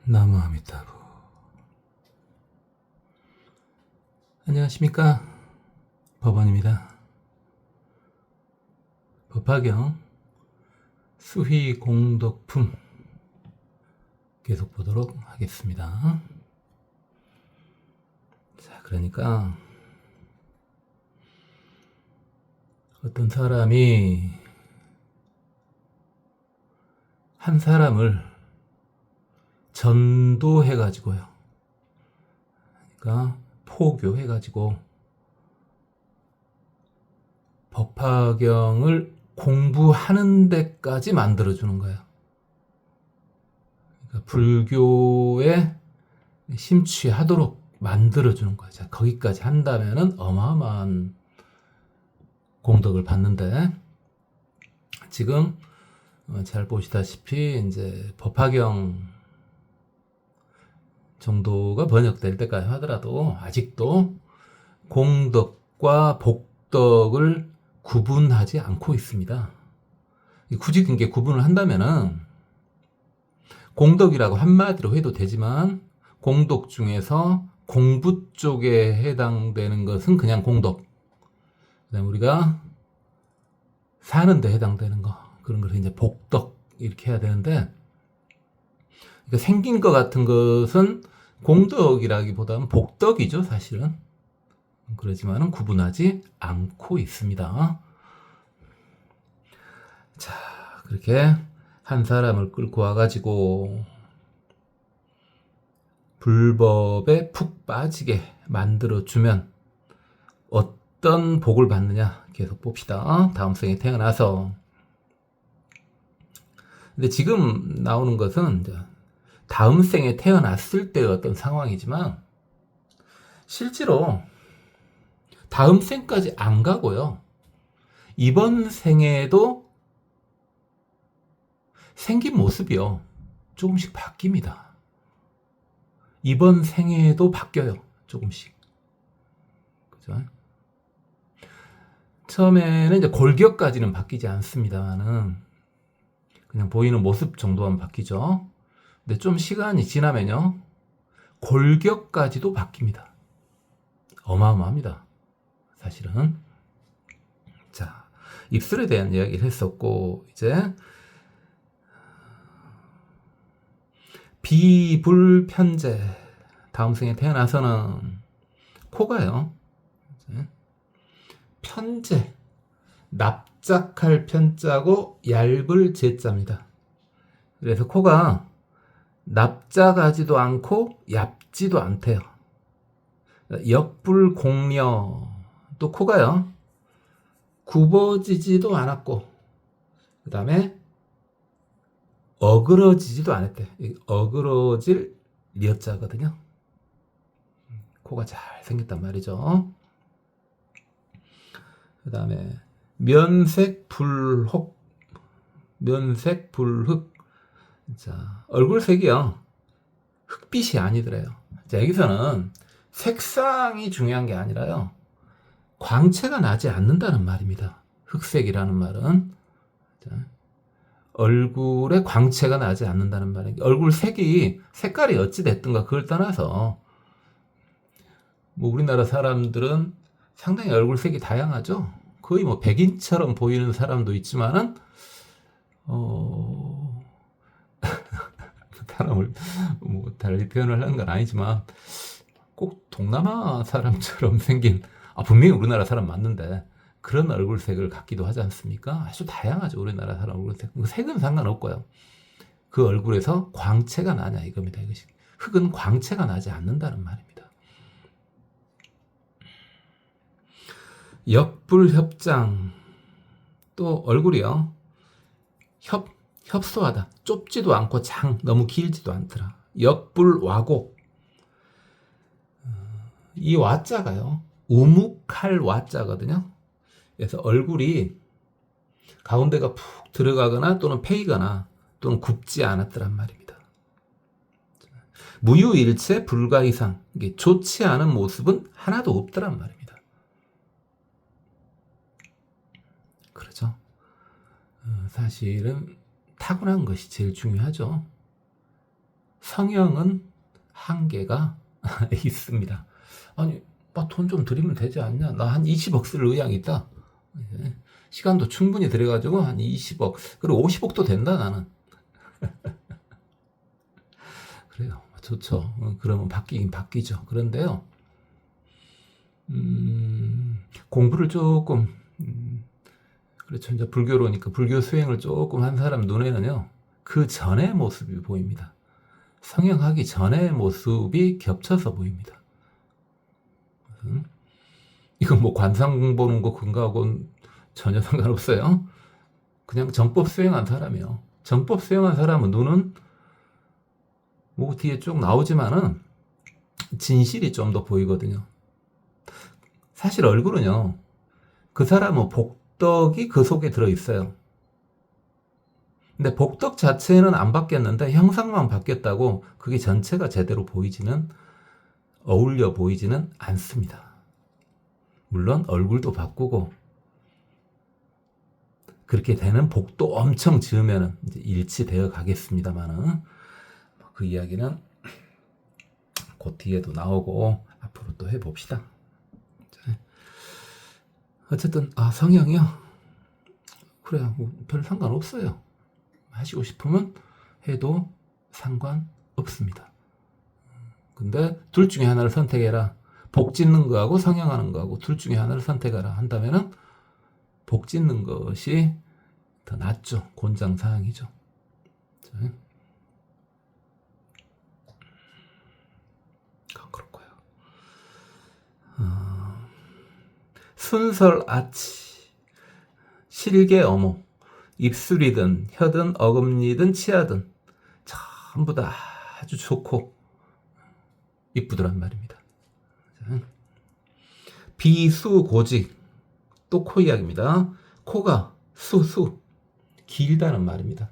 나무 아미타부. 안녕하십니까, 법원입니다. 법화경 수휘공덕품 계속 보도록 하겠습니다. 자, 그러니까 어떤 사람이 한 사람을 전도해가지고요, 그러니까 포교해가지고 법화경을 공부하는 데까지 만들어주는 거예요. 그러니까 불교에 심취하도록 만들어주는 거예요. 자, 거기까지 한다면은 어마어마한 공덕을 받는데, 지금 잘 보시다시피 이제 법화경 정도가 번역될 때까지 하더라도 아직도 공덕과 복덕을 구분하지 않고 있습니다. 굳이 이게 구분을 한다면은 공덕이라고 한마디로 해도 되지만, 공덕 중에서 공부 쪽에 해당되는 것은 그냥 공덕, 그다음에 우리가 사는 데 해당되는 거, 그런 것을 이제 복덕 이렇게 해야 되는데, 그러니까 생긴 것 같은 것은 공덕이라기보다는 복덕이죠, 사실은. 그러지만은 구분하지 않고 있습니다. 자, 그렇게 한 사람을 끌고 와가지고 불법에 푹 빠지게 만들어주면 어떤 복을 받느냐 계속 봅시다. 다음 생에 태어나서. 근데 지금 나오는 것은 이제 다음 생에 태어났을 때의 어떤 상황이지만, 실제로 다음 생까지 안 가고요, 이번 생에도 생긴 모습이요 조금씩 바뀝니다. 이번 생에도 바뀌어요, 조금씩. 그죠? 처음에는 이제 골격까지는 바뀌지 않습니다만은 그냥 보이는 모습 정도만 바뀌죠. 근데 좀 시간이 지나면요, 골격까지도 바뀝니다. 어마어마합니다, 사실은. 자, 입술에 대한 이야기를 했었고, 이제 비불편제, 다음 생에 태어나서는 코가요, 편제, 납작할 편자고 얇을 제자입니다. 그래서 코가 납작하지도 않고 얇지도 않대요. 역불공려, 또 코가요 굽어지지도 않았고, 그 다음에 어그러지지도 않았대. 어그러질 려자거든요. 코가 잘 생겼단 말이죠. 그 다음에 면색불혹, 면색불흑. 자, 얼굴색이요, 흑빛이 아니더래요. 자, 여기서는 색상이 중요한 게 아니라요, 광채가 나지 않는다는 말입니다. 흑색이라는 말은. 자, 얼굴에 광채가 나지 않는다는 말이에요. 얼굴 색깔이 어찌 됐든가 그걸 떠나서, 뭐 우리나라 사람들은 상당히 얼굴 색이 다양하죠. 거의 뭐 백인처럼 보이는 사람도 있지만은, 사람을 뭐 달리 표현을 하는 건 아니지만, 꼭 동남아 사람처럼 생긴, 분명히 우리나라 사람 맞는데 그런 얼굴색을 갖기도 하지 않습니까? 아주 다양하죠, 우리나라 사람 얼굴색. 색은 상관없고요, 그 얼굴에서 광채가 나냐 이겁니다. 이것이 흑은 광채가 나지 않는다는 말입니다. 역불협장, 또 얼굴이요, 협소하다, 좁지도 않고 너무 길지도 않더라. 역불와곡, 이 와자가요 우묵할 와자거든요. 그래서 얼굴이 가운데가 푹 들어가거나 또는 패이거나 또는 굽지 않았더란 말입니다. 무유일체 불가이상, 이게 좋지 않은 모습은 하나도 없더란 말입니다. 그렇죠? 사실은 타고난 것이 제일 중요하죠. 성형은 한계가 있습니다. 아니, 돈 좀 드리면 되지 않냐? 나 한 20억 쓸 의향이 있다. 시간도 충분히 들여가지고 한 20억, 그리고 50억도 된다, 나는. 그래요. 좋죠. 그러면 바뀌긴 바뀌죠. 그런데요, 공부를 조금, 그렇죠. 이제 불교로니까 불교 수행을 조금 한 사람 눈에는요, 그 전의 모습이 보입니다. 성형하기 전의 모습이 겹쳐서 보입니다. 이건 뭐 관상 보는 거 근거하고는 전혀 상관없어요. 그냥 정법 수행한 사람이요. 정법 수행한 사람은 눈은 뭐 뒤에 쭉 나오지만은 진실이 좀 더 보이거든요. 사실 얼굴은요, 그 사람은 복덕이 그 속에 들어있어요. 근데 복덕 자체는 안 바뀌었는데 형상만 바뀌었다고 그게 전체가 제대로 보이지는, 어울려 보이지는 않습니다. 물론 얼굴도 바꾸고 그렇게 되는 복도 엄청 지으면 이제 일치되어 가겠습니다만은, 그 이야기는 곧 뒤에도 나오고 앞으로 또 해봅시다. 어쨌든 성형이요, 그래요. 별 상관없어요. 하시고 싶으면 해도 상관없습니다. 근데 둘 중에 하나를 선택해라. 복 짓는 거하고 성형하는 거하고 둘 중에 하나를 선택하라 한다면은 복 짓는 것이 더 낫죠. 곤장사항이죠. 그렇고요. 순설 아치, 실개 어모, 입술이든 혀든 어금니든 치아든 전부 다 아주 좋고 이쁘더란 말입니다. 비수고직, 또 코 이야기입니다. 코가 길다는 말입니다.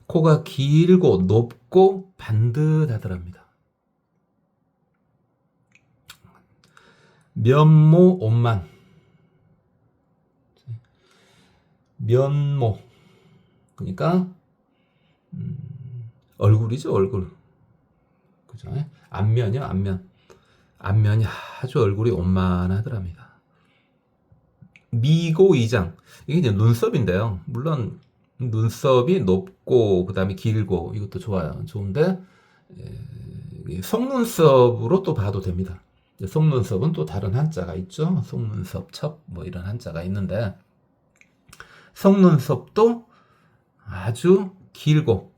코가 길고 높고 반듯하더랍니다. 면모 옷만, 면모, 그러니까 얼굴이죠, 얼굴. 그죠? 안면이요, 안면이 아주 얼굴이 온만하더랍니다. 미고이장, 이게 이제 눈썹인데요. 물론 눈썹이 높고 그 다음에 길고 이것도 좋아요. 좋은데 속눈썹으로 또 봐도 됩니다. 속눈썹은 또 다른 한자가 있죠. 속눈썹, 첩, 뭐 이런 한자가 있는데, 속눈썹도 아주 길고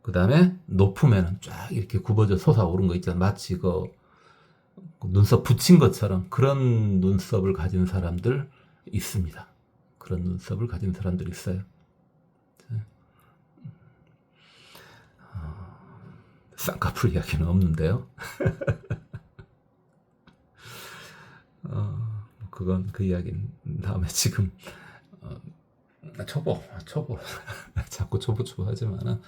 그 다음에 높으면 쫙 이렇게 굽어져 솟아오른 거 있잖아요. 마치 그 눈썹 붙인 것처럼 그런 눈썹을 가진 사람들 있습니다. 그런 눈썹을 가진 사람들 있어요. 쌍꺼풀 이야기는 없는데요. 그건 그 이야기는 다음에. 지금 초보 자꾸 초보 하지만은,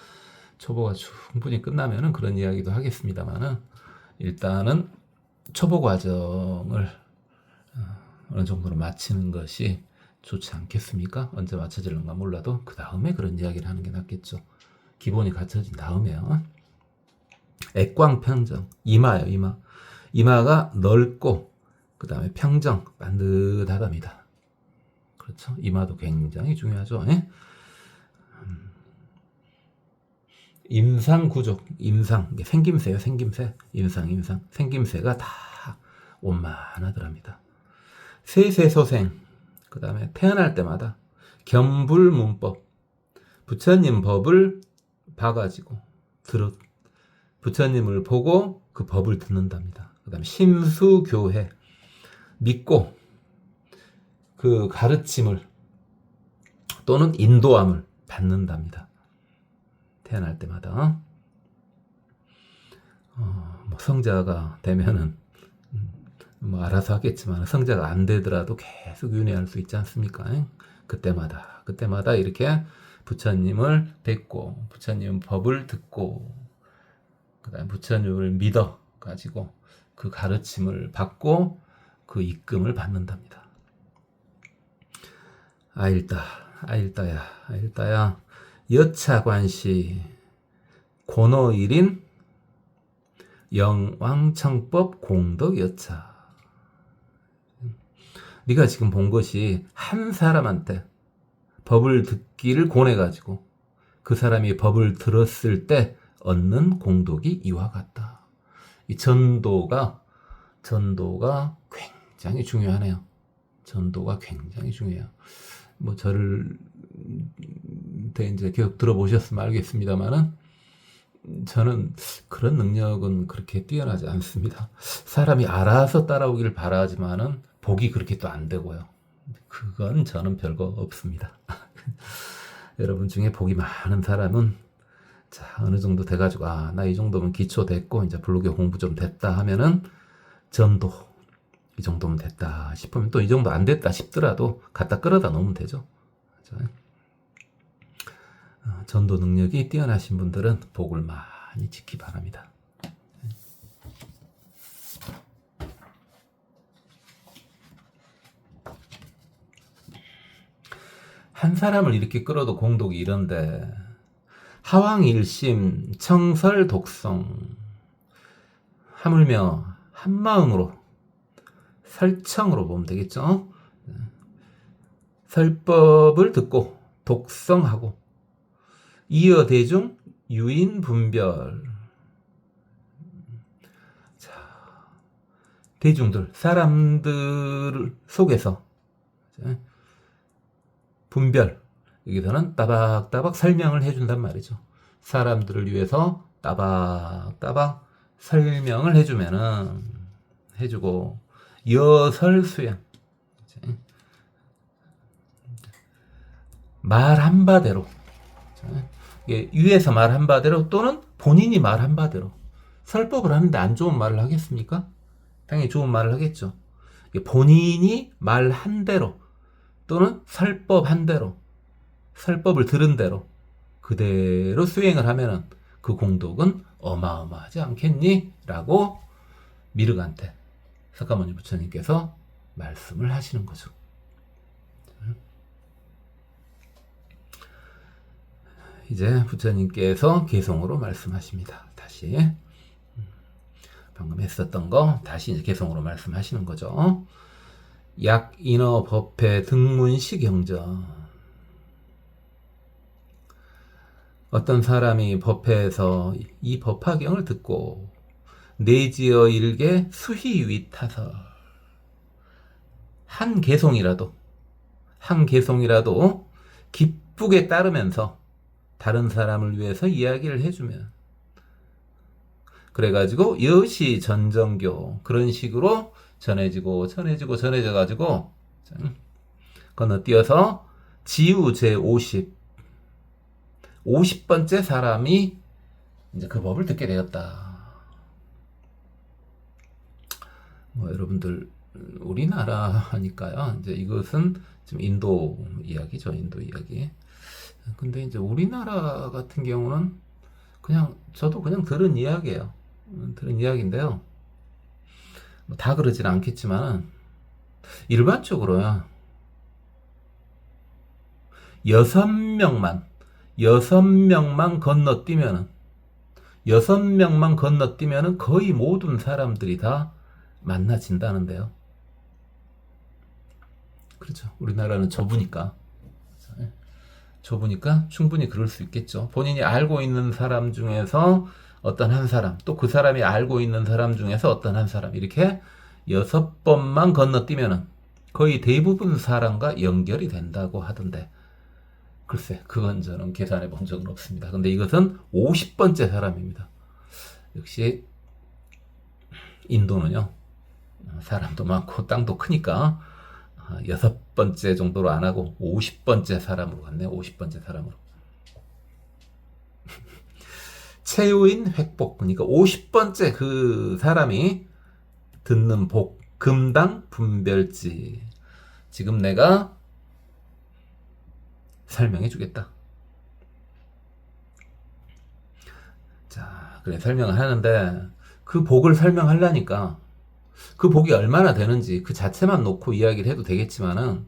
초보가 충분히 끝나면은 그런 이야기도 하겠습니다만은, 일단은 초보 과정을 어느 정도로 마치는 것이 좋지 않겠습니까? 언제 맞춰질는가 몰라도 그 다음에 그런 이야기를 하는 게 낫겠죠. 기본이 갖춰진 다음에요. 액광평정, 이마요, 이마가 넓고 그 다음에 평정, 반듯하답니다. 그렇죠? 이마도 굉장히 중요하죠. 임상구족, 생김새요, 임상, 생김새가 다 원만하더랍니다. 세세소생, 그 다음에 태어날 때마다 겸불문법, 부처님 법을 봐가지고 부처님을 보고 그 법을 듣는답니다. 그 다음에 심수교회, 믿고 그 가르침을 또는 인도함을 받는답니다. 태어날 때마다. 뭐 성자가 되면은 뭐 알아서 하겠지만, 성자가 안 되더라도 계속 윤회할 수 있지 않습니까? 그때마다 이렇게 부처님을 뵙고 부처님 법을 듣고 그다음 부처님을 믿어 가지고 그 가르침을 받고 그 입금을 받는답니다. 아일다야 여차관시, 권어 1인 영왕청법 공덕여차. 네가 지금 본 것이 한 사람한테 법을 듣기를 권해가지고 그 사람이 법을 들었을 때 얻는 공덕이 이와 같다. 이 전도가 굉장히 중요하네요. 전도가 굉장히 중요해요. 뭐 저를 이제 계속 들어보셨으면 알겠습니다만은 저는 그런 능력은 그렇게 뛰어나지 않습니다. 사람이 알아서 따라오기를 바라지만은 복이 그렇게 또 안 되고요. 그건 저는 별거 없습니다. 여러분 중에 복이 많은 사람은 자, 어느 정도 돼가지고 나 이 정도면 기초 됐고 이제 불교교 공부 좀 됐다 하면은 전도 이 정도면 됐다 싶으면 또 이 정도 안 됐다 싶더라도 갖다 끌어다 놓으면 되죠. 그렇죠? 전도 능력이 뛰어나신 분들은 복을 많이 지키 바랍니다. 한 사람을 이렇게 끌어도 공덕이 이런데 하왕일심 청설독성 하물며 한마음으로 설청으로 보면 되겠죠. 설법을 듣고 독성하고 이어 대중 유인 분별. 자, 대중들 사람들 속에서 분별, 여기서는 따박따박 설명을 해준단 말이죠. 사람들을 위해서 따박따박 설명을 해주고 여설수양, 말한 바대로, 위에서 말한 바대로 또는 본인이 말한 바대로 설법을 하는데 안 좋은 말을 하겠습니까? 당연히 좋은 말을 하겠죠. 본인이 말한 대로 또는 설법한 대로, 설법을 들은 대로 그대로 수행을 하면은 그 공덕은 어마어마하지 않겠니? 라고 미륵한테 석가모니 부처님께서 말씀을 하시는 거죠. 이제 부처님께서 개성으로 말씀하십니다. 다시 방금 했었던 거 다시 이제 개성으로 말씀하시는 거죠. 약인어 법회 등문시 경전. 어떤 사람이 법회에서 이 법화경을 듣고 내지어 일개 수희위타설 한 개송이라도 기쁘게 따르면서 다른 사람을 위해서 이야기를 해주면 그래가지고 여시 전정교 그런 식으로 전해져가지고 건너뛰어서 지우 제50번째 사람이 이제 그 법을 듣게 되었다. 뭐 여러분들 우리나라 하니까요. 이제 이것은 지금 인도 이야기죠. 인도 이야기. 근데 이제 우리나라 같은 경우는 저도 그냥 들은 이야기예요. 들은 이야기인데요. 다 그러진 않겠지만 일반적으로요. 6명만 건너뛰면은 거의 모든 사람들이 다 만나진다는데요. 그렇죠. 우리나라는 좁으니까 충분히 그럴 수 있겠죠. 본인이 알고 있는 사람 중에서 어떤 한 사람, 또 그 사람이 알고 있는 사람 중에서 어떤 한 사람, 이렇게 6번만 건너뛰면은 거의 대부분 사람과 연결이 된다고 하던데, 글쎄, 그건 저는 계산해 본 적은 없습니다. 근데 이것은 50번째 사람입니다. 역시, 인도는요, 사람도 많고 땅도 크니까, 6번째 정도로 안 하고 50번째 사람으로 갔네요. 50번째 사람으로. 최우인 획복, 그러니까 50번째 그 사람이 듣는 복, 금당 분별지. 지금 내가 설명해 주겠다. 자, 그래 설명을 하는데 그 복을 설명하려니까 그 복이 얼마나 되는지 그 자체만 놓고 이야기를 해도 되겠지만은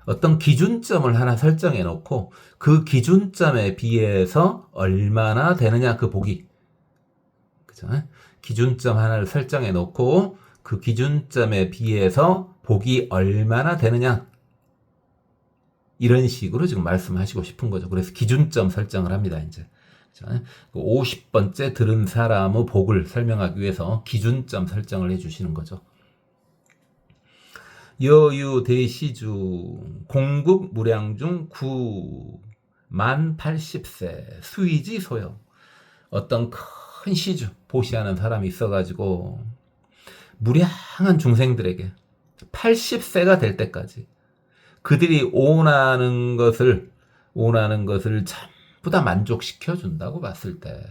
어떤 기준점을 하나 설정해 놓고 그 기준점에 비해서 얼마나 되느냐 그 보기. 그죠? 기준점 하나를 설정해 놓고 그 기준점에 비해서 복이 얼마나 되느냐. 이런 식으로 지금 말씀하시고 싶은 거죠. 그래서 기준점 설정을 합니다, 이제. 50번째 들은 사람의 복을 설명하기 위해서 기준점 설정을 해주시는 거죠. 여유 대시중 공급 무량중 구 만 80세 수의지 소영. 어떤 큰 시주 보시하는 사람이 있어가지고 무량한 중생들에게 80세가 될 때까지 그들이 원하는 것을 전부 다 만족시켜 준다고 봤을 때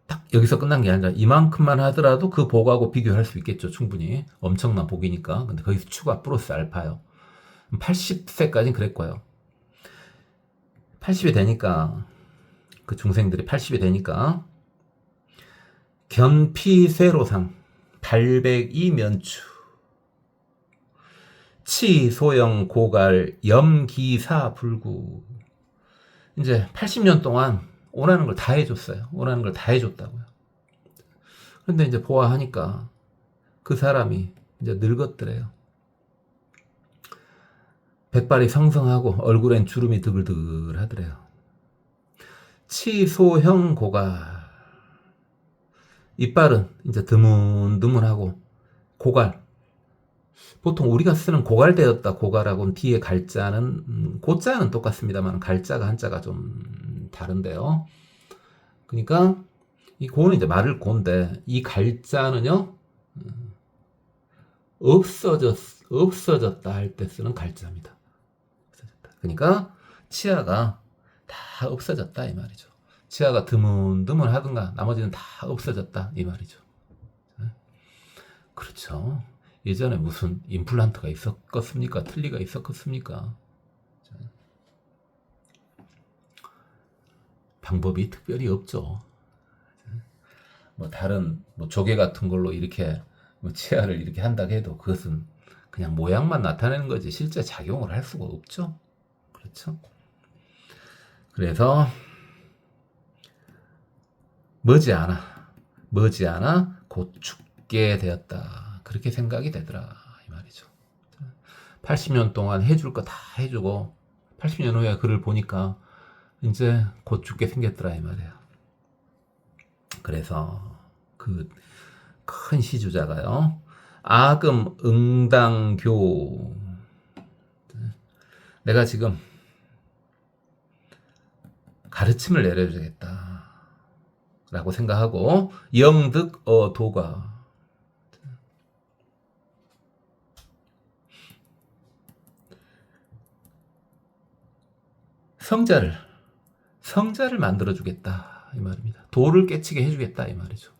딱 여기서 끝난 게 아니라 이만큼만 하더라도 그 복하고 비교할 수 있겠죠. 충분히 엄청난 복이니까. 근데 거기서 추가 플러스 알파요. 80세까지는 그랬고요. 80이 되니까 그 중생들이 80이 되니까 견피세로상 발백이 면추 치소영 고갈 염기사 불구. 이제 80년 동안 원하는 걸 다 해줬어요. 원하는 걸 다 해줬다고요. 그런데 이제 보아하니까 그 사람이 이제 늙었더래요. 백발이 성성하고 얼굴엔 주름이 드글드글 하더래요. 치소형 고갈. 이빨은 이제 드문드문하고 고갈. 보통 우리가 쓰는 고갈되었다 고갈하고는 뒤에 갈자는 고자는 똑같습니다만 갈자가 한자가 좀 다른데요. 그러니까 이 고는 이제 말을 고인데 이 갈자는요 없어졌다 할 때 쓰는 갈자입니다. 없어졌다. 그러니까 치아가 다 없어졌다 이 말이죠. 치아가 드문드문 하든가 나머지는 다 없어졌다 이 말이죠. 그렇죠. 예전에 무슨 임플란트가 있었겠습니까? 틀니가 있었겠습니까? 방법이 특별히 없죠. 뭐 다른 뭐 조개 같은 걸로 이렇게 뭐 치아를 이렇게 한다고 해도 그것은 그냥 모양만 나타내는 거지 실제 작용을 할 수가 없죠. 그렇죠? 그래서 머지않아 곧 죽게 되었다. 그렇게 생각이 되더라 이 말이죠. 80년 동안 해줄 거 다 해주고 80년 후에 그를 보니까 이제 곧 죽게 생겼더라 이 말이에요. 그래서 그 큰 시주자가요. 아금 응당교. 내가 지금 가르침을 내려주겠다 라고 생각하고 영득 도가 성자를 만들어주겠다 이 말입니다. 도를 깨치게 해주겠다 이 말이죠.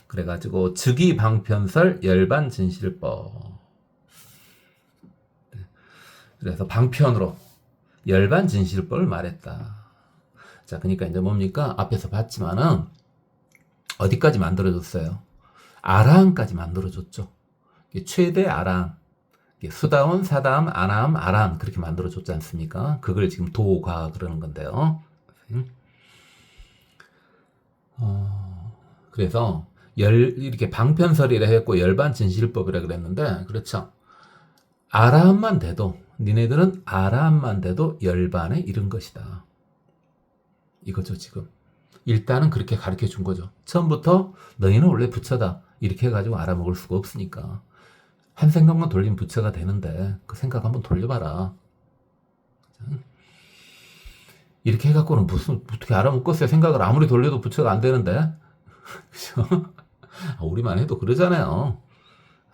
그래가지고 즉위방편설 열반진실법. 그래서 방편으로 열반진실법을 말했다. 자, 그러니까 이제 뭡니까? 앞에서 봤지만은 어디까지 만들어줬어요? 아라한까지 만들어줬죠. 최대 아라한. 수다운, 사다음, 아나함, 아라한 그렇게 만들어줬지 않습니까? 그걸 지금 도가 그러는 건데요. 그래서 이렇게 방편설이라 했고 열반진실법이라 그랬는데 그렇죠. 아라한만 돼도 니네들은 아라한만 돼도 열반에 이른 것이다. 이거죠 지금. 일단은 그렇게 가르쳐 준 거죠. 처음부터 너희는 원래 부처다 이렇게 해가지고 알아먹을 수가 없으니까 한 생각만 돌리면 부처가 되는데 그 생각 한번 돌려봐라. 이렇게 해갖고는 무슨 어떻게 알아먹겠어요. 생각을 아무리 돌려도 부처가 안 되는데 그죠? 우리만 해도 그러잖아요.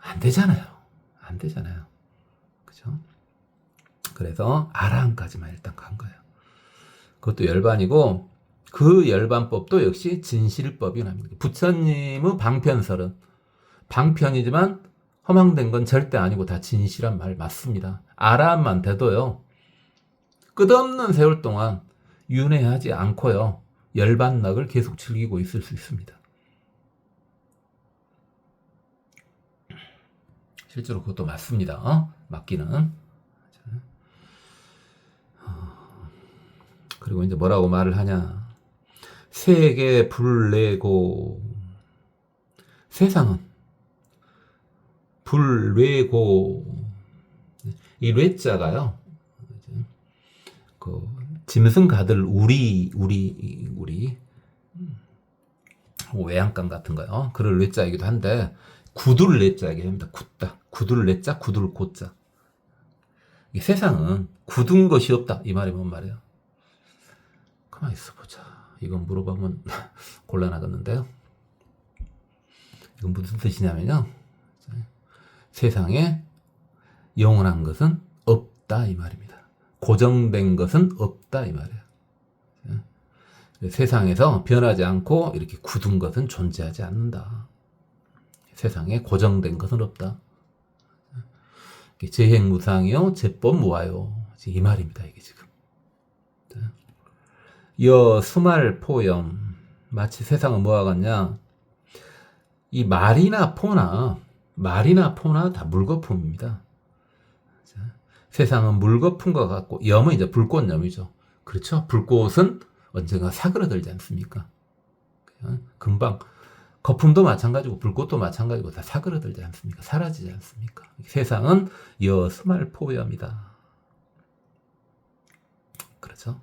안 되잖아요. 그죠? 그래서 아라한까지만 일단 간 거예요. 그것도 열반이고 그 열반법도 역시 진실법이 납니다. 부처님의 방편설은 방편이지만 허망된 건 절대 아니고 다 진실한 말 맞습니다. 아라한만 돼도요. 끝없는 세월 동안 윤회하지 않고요. 열반락을 계속 즐기고 있을 수 있습니다. 실제로 그것도 맞습니다. 맞기는. 그리고 이제 뭐라고 말을 하냐. 세계 불례고, 세상은 불례고, 이 례자가요, 그 짐승 가들 우리 외양간 같은 거요. 그럴 례자이기도 한데 구둘 례자이기도 합니다. 굳다. 구둘 례자, 구둘 고자. 이 세상은 굳은 것이 없다. 이 말이 뭔 말이에요? 가만히 있어 보자. 이건 물어보면 곤란하겠는데요. 이건 무슨 뜻이냐면요. 세상에 영원한 것은 없다 이 말입니다. 고정된 것은 없다 이 말이에요. 세상에서 변하지 않고 이렇게 굳은 것은 존재하지 않는다. 세상에 고정된 것은 없다. 재행무상이요, 제법무아요. 이 말입니다. 이게 지금. 여 수말포염. 마치 세상은 뭐와 같냐? 이 말이나 포나 다 물거품입니다. 세상은 물거품과 같고, 염은 이제 불꽃염이죠. 그렇죠? 불꽃은 언젠가 사그러들지 않습니까? 금방 거품도 마찬가지고 불꽃도 마찬가지고 다 사그러들지 않습니까? 사라지지 않습니까? 세상은 여수말포염이다. 그렇죠?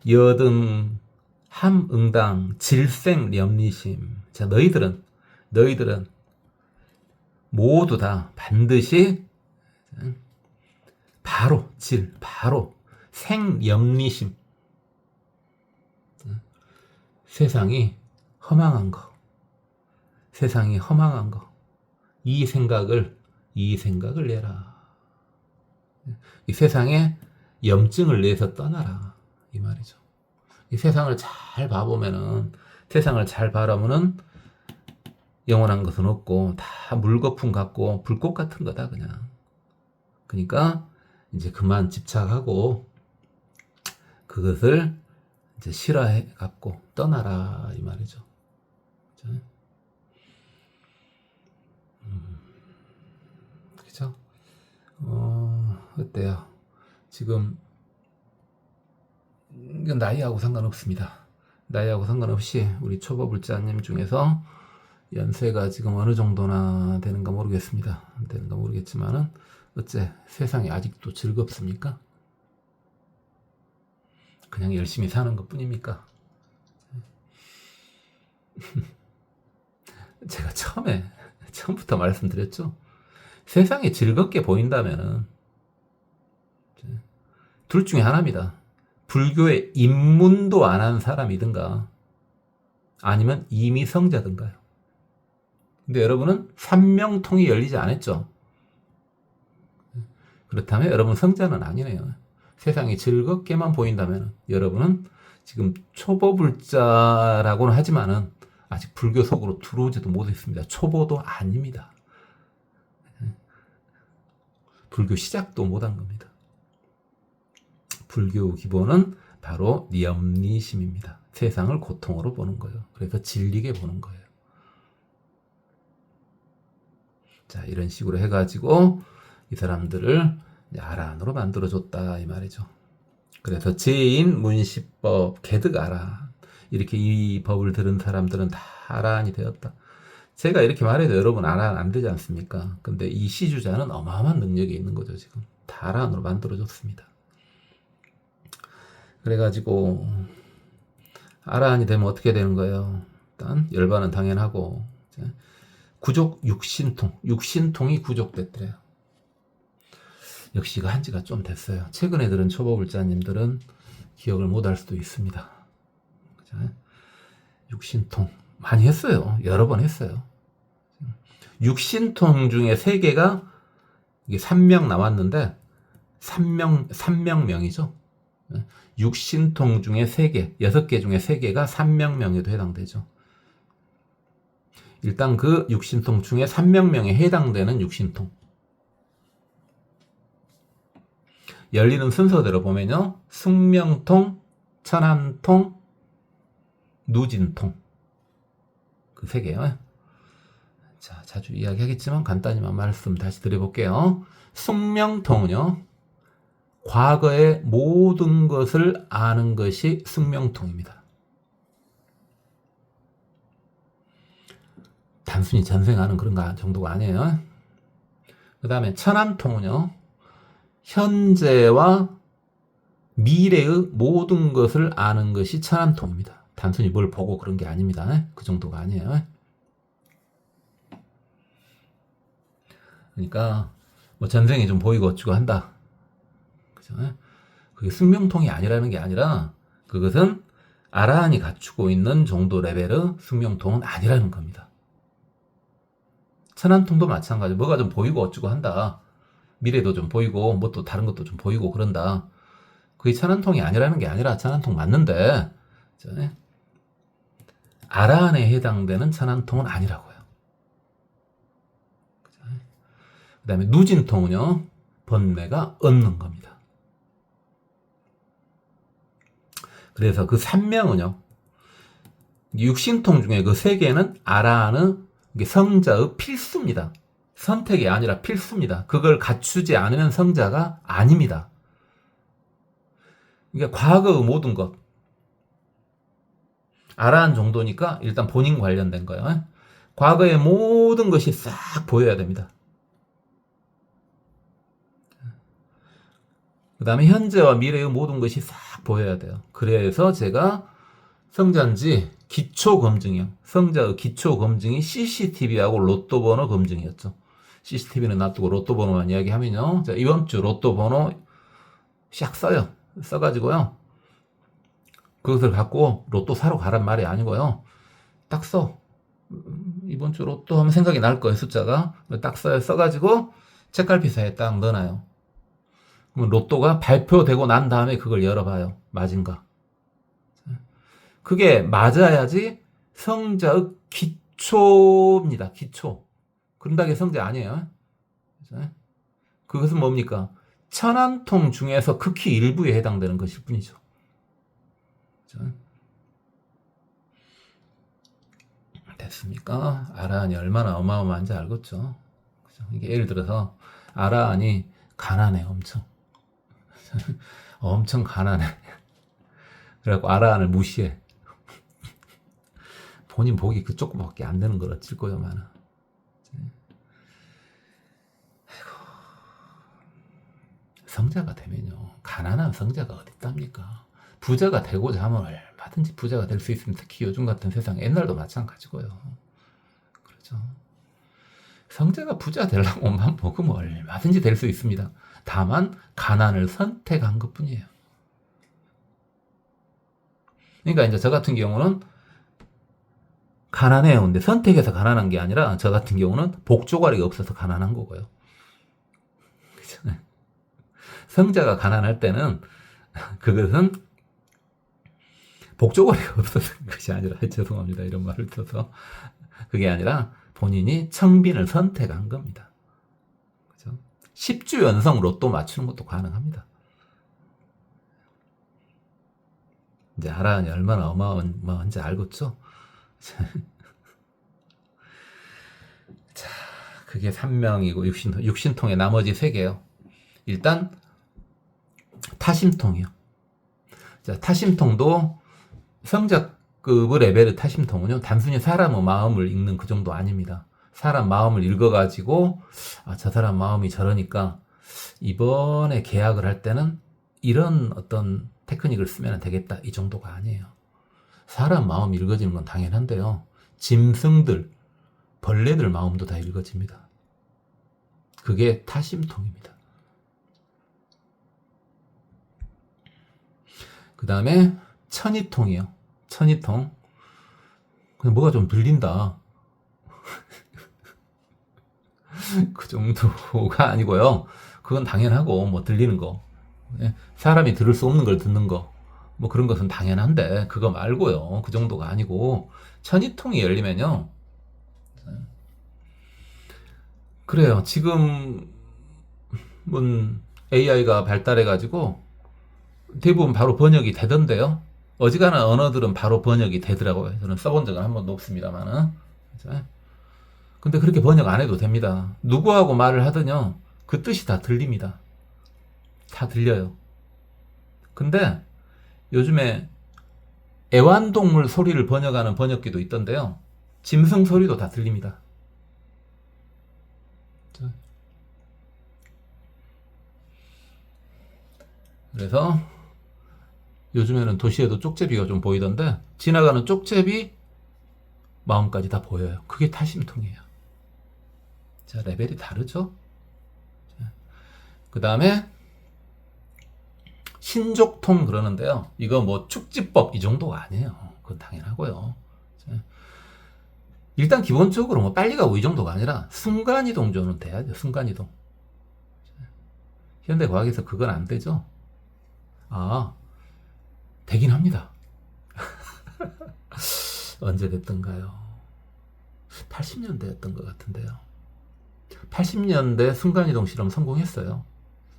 여등 함응당 질생염리심. 자, 너희들은 모두 다 반드시 바로 생염리심. 세상이 허망한 거. 이 생각을 내라. 이 세상에 염증을 내서 떠나라. 이 말이죠. 이 세상을 잘 봐보면은, 세상을 잘 바라보면은 영원한 것은 없고 다 물거품 같고 불꽃 같은 거다 그냥. 그러니까 이제 그만 집착하고 그것을 이제 싫어해 갖고 떠나라 이 말이죠. 그렇죠? 어때요? 지금 이건 나이하고 상관없습니다. 나이하고 상관없이 우리 초보불자님 중에서 연세가 지금 어느 정도나 되는가 모르겠습니다. 되는가 모르겠지만은 어째 세상이 아직도 즐겁습니까? 그냥 열심히 사는 것 뿐입니까? 제가 처음부터 말씀드렸죠. 세상이 즐겁게 보인다면은 둘 중에 하나입니다. 불교에 입문도 안 한 사람이든가 아니면 이미 성자든가요. 근데 여러분은 삼명통이 열리지 않았죠. 그렇다면 여러분 성자는 아니네요. 세상이 즐겁게만 보인다면 여러분은 지금 초보불자라고는 하지만은 아직 불교 속으로 들어오지도 못했습니다. 초보도 아닙니다. 불교 시작도 못한 겁니다. 불교 기본은 바로 염리심입니다. 세상을 고통으로 보는 거예요. 그래서 질리게 보는 거예요. 자, 이런 식으로 해가지고 이 사람들을 아란으로 만들어줬다 이 말이죠. 그래서 제인 문시법 개득 아란, 이렇게 이 법을 들은 사람들은 다 아란이 되었다. 제가 이렇게 말해도 여러분 아란 안 되지 않습니까? 근데 이 시주자는 어마어마한 능력이 있는 거죠. 지금 다 아란으로 만들어줬습니다. 그래가지고 아란이 되면 어떻게 되는 거예요? 일단 열반은 당연하고 구족 육신통이 구족됐더래요. 역시 한 지가 좀 됐어요. 최근에 들은 초보불자님들은 기억을 못할 수도 있습니다. 육신통 많이 했어요. 여러 번 했어요. 육신통 중에 3개가 이게 3명 남았는데 3명명이죠. 육신통 중에 3개, 6개 중에 3개가 3명명에도 해당되죠. 일단 그 육신통 중에 3명명에 해당되는 육신통. 열리는 순서대로 보면요. 숙명통, 천안통, 누진통. 그 3개요. 자, 자주 이야기하겠지만 간단히만 말씀 다시 드려볼게요. 숙명통은요, 과거의 모든 것을 아는 것이 숙명통입니다. 단순히 전생하는 그런 거 정도가 아니에요. 그 다음에 천안통은요, 현재와 미래의 모든 것을 아는 것이 천안통입니다. 단순히 뭘 보고 그런 게 아닙니다. 그 정도가 아니에요. 그러니까 뭐 전생이 좀 보이고 어쩌고 한다. 그죠? 그게 숙명통이 아니라는 게 아니라 그것은 아라한이 갖추고 있는 정도 레벨의 숙명통은 아니라는 겁니다. 천안통도 마찬가지. 뭐가 좀 보이고 어쩌고 한다. 미래도 좀 보이고 뭐 또 다른 것도 좀 보이고 그런다. 그게 천안통이 아니라는 게 아니라 천안통 맞는데 아라한에 해당되는 천안통은 아니라고요. 그 다음에 누진통은요, 번뇌가 없는 겁니다. 그래서 그 삼명은요, 육신통 중에 그 세 개는 아라한의 성자의 필수입니다. 선택이 아니라 필수입니다. 그걸 갖추지 않으면 성자가 아닙니다. 그러니까 과거의 모든 것, 아라한 정도니까 일단 본인 관련된 거예요. 과거의 모든 것이 싹 보여야 됩니다. 그 다음에 현재와 미래의 모든 것이 싹 보여야 돼요. 그래서 제가 성자인지 기초 검증이요. 성자의 기초 검증이 CCTV하고 로또 번호 검증이었죠. CCTV는 놔두고 로또 번호만 이야기하면요. 자, 이번 주 로또 번호 샥 써요. 써가지고요. 그것을 갖고 로또 사러 가란 말이 아니고요. 딱 써. 이번 주 로또 하면 생각이 날 거예요. 숫자가. 딱 써요. 써가지고 책갈피사에 딱 넣어놔요. 그럼 로또가 발표되고 난 다음에 그걸 열어봐요. 맞은가. 그게 맞아야지 성자의 기초입니다. 기초. 그런다고 성자 아니에요. 그것은 뭡니까? 천안통 중에서 극히 일부에 해당되는 것일 뿐이죠. 됐습니까? 아라한이 얼마나 어마어마한지 알겠죠? 이게 예를 들어서 아라한이 가난해, 엄청. 엄청 가난해. 그래갖고 아라한을 무시해. 본인 복이 그 조금밖에 안 되는 걸 어쩔 거요만은. 성자가 되면요, 가난한 성자가 어디 있답니까? 부자가 되고자 하면 얼마든지 부자가 될 수 있습니다. 특히 요즘 같은 세상, 옛날도 마찬가지고요. 그렇죠. 성자가 부자 되려고 만 먹으면 얼마든지 될 수 있습니다. 다만 가난을 선택한 것뿐이에요. 그러니까 이제 저 같은 경우는 가난해요. 근데 선택해서 가난한 게 아니라 저 같은 경우는 복조가리가 없어서 가난한 거고요. 그렇죠? 성자가 가난할 때는 그것은 복조거리가 없어서 것이 아니라, 죄송합니다. 이런 말을 써서. 그게 아니라 본인이 청빈을 선택한 겁니다. 그죠? 10주 연속 로또 맞추는 것도 가능합니다. 이제 아라한이 얼마나 어마어마한지 알겠죠? 자, 그게 3명이고 육신통의 나머지 3개요. 일단 타심통이요. 자, 타심통도 성자급의 레벨의 타심통은요, 단순히 사람의 마음을 읽는 그 정도 아닙니다. 사람 마음을 읽어가지고, 아, 저 사람 마음이 저러니까 이번에 계약을 할 때는 이런 어떤 테크닉을 쓰면 되겠다, 이 정도가 아니에요. 사람 마음 읽어지는 건 당연한데요. 짐승들, 벌레들 마음도 다 읽어집니다. 그게 타심통입니다. 그 다음에 천이통이요. 천이통. 그냥 뭐가 좀 들린다. 그 정도가 아니고요. 그건 당연하고, 뭐 들리는 거. 사람이 들을 수 없는 걸 듣는 거. 뭐 그런 것은 당연한데, 그거 말고요. 그 정도가 아니고, 천이통이 열리면요. 그래요. 지금은 AI가 발달해가지고, 대부분 바로 번역이 되던데요. 어지간한 언어들은 바로 번역이 되더라고요. 저는 써본 적은 한 번도 없습니다만은. 근데 그렇게 번역 안 해도 됩니다. 누구하고 말을 하더니요, 그 뜻이 다 들립니다. 다 들려요. 근데 요즘에 애완동물 소리를 번역하는 번역기도 있던데요, 짐승 소리도 다 들립니다. 그래서 요즘에는 도시에도 쪽제비가 좀 보이던데, 지나가는 쪽제비 마음까지 다 보여요. 그게 타심통이에요. 자, 레벨이 다르죠? 그 다음에 신족통 그러는데요, 이거 뭐 축지법 이 정도가 아니에요. 그건 당연하고요. 일단 기본적으로 뭐 빨리 가고 이 정도가 아니라 순간이동 정도는 돼야죠. 순간이동. 현대과학에서 그건 안 되죠. 아, 되긴 합니다. 언제 됐던가요? 80년대였던 것 같은데요. 80년대 순간이동 실험 성공했어요.